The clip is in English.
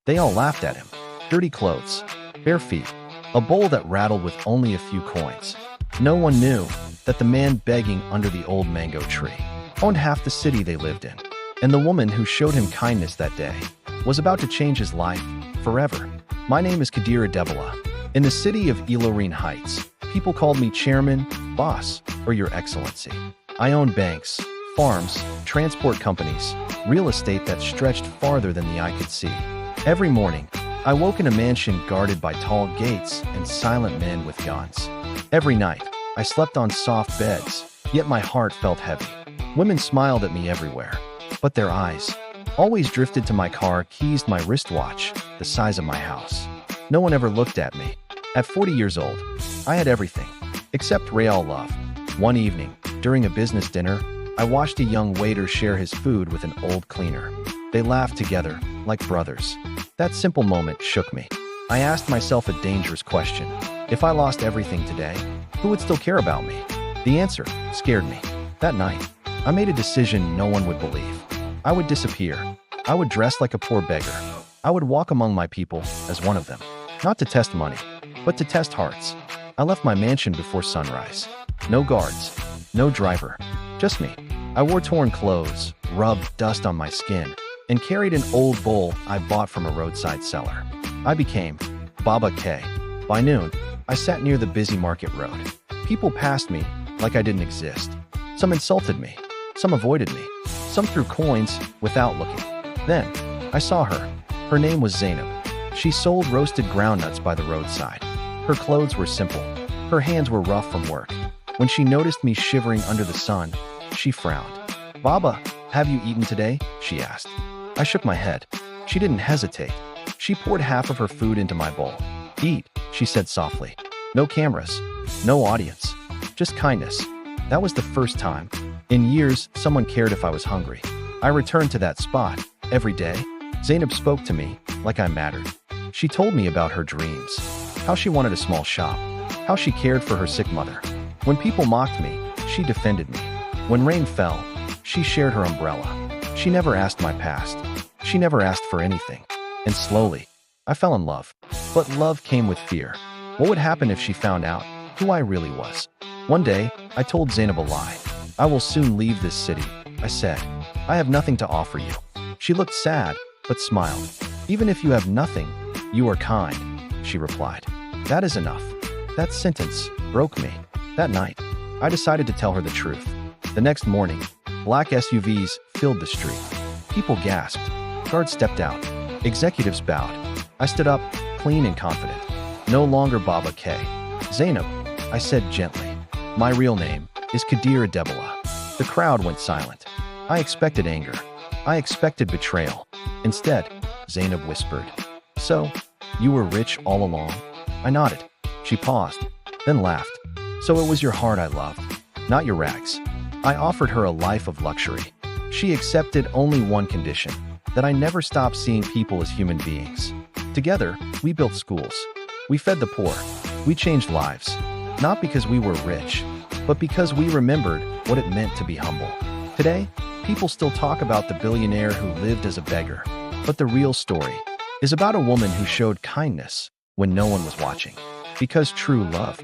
They all laughed at him. Dirty clothes, bare feet, a bowl that rattled with only a few coins. No one knew that the man begging under the old mango tree owned half the city they lived in. And the woman who showed him kindness that day was about to change his life forever. My name is Kadir Adebola. In the city of Ilorin Heights, people called me chairman, boss, or your excellency. I owned banks, farms, transport companies, real estate that stretched farther than the eye could see. Every morning, I woke in a mansion guarded by tall gates and silent men with guns. Every night, I slept on soft beds, yet my heart felt heavy. Women smiled at me everywhere, but their eyes always drifted to my car keys, my wristwatch, the size of my house. No one ever looked at me. At 40 years old, I had everything, except real love. One evening, during a business dinner, I watched a young waiter share his food with an old cleaner. They laughed together, like brothers. That simple moment shook me. I asked myself a dangerous question. If I lost everything today, who would still care about me? The answer scared me. That night, I made a decision no one would believe. I would disappear. I would dress like a poor beggar. I would walk among my people as one of them. Not to test money, but to test hearts. I left my mansion before sunrise. No guards, no driver, just me. I wore torn clothes, rubbed dust on my skin, and carried an old bowl I bought from a roadside seller. I became Baba K. By noon, I sat near the busy market road. People passed me like I didn't exist. Some insulted me, some avoided me, some threw coins without looking. Then, I saw her. Her name was Zainab. She sold roasted groundnuts by the roadside. Her clothes were simple. Her hands were rough from work. When she noticed me shivering under the sun, she frowned. "Baba, have you eaten today?" she asked. I shook my head. She didn't hesitate. She poured half of her food into my bowl. "Eat," she said softly. No cameras, no audience, just kindness. That was the first time in years someone cared if I was hungry. I returned to that spot every day. Zainab spoke to me like I mattered. She told me about her dreams, how she wanted a small shop, how she cared for her sick mother. When people mocked me, she defended me. When rain fell, she shared her umbrella. She never asked my past. She never asked for anything. And slowly, I fell in love. But love came with fear. What would happen if she found out who I really was? One day, I told Zainab a lie. "I will soon leave this city," I said. "I have nothing to offer you." She looked sad, but smiled. "Even if you have nothing, you are kind," she replied. That is enough. That sentence broke me. That night, I decided to tell her the truth. The next morning, black SUVs filled the street. People gasped. Guards stepped out. Executives bowed. I stood up, clean and confident. No longer Baba K. "Zainab," I said gently. "My real name is Kadir Adebola." The crowd went silent. I expected anger. I expected betrayal. Instead, Zainab whispered, "So, you were rich all along?" I nodded. She paused, then laughed. "So it was your heart I loved, not your rags." I offered her a life of luxury. She accepted only one condition, that I never stop seeing people as human beings. Together, we built schools. We fed the poor. We changed lives. Not because we were rich, but because we remembered what it meant to be humble. Today, people still talk about the billionaire who lived as a beggar. But the real story is about a woman who showed kindness when no one was watching. Because true love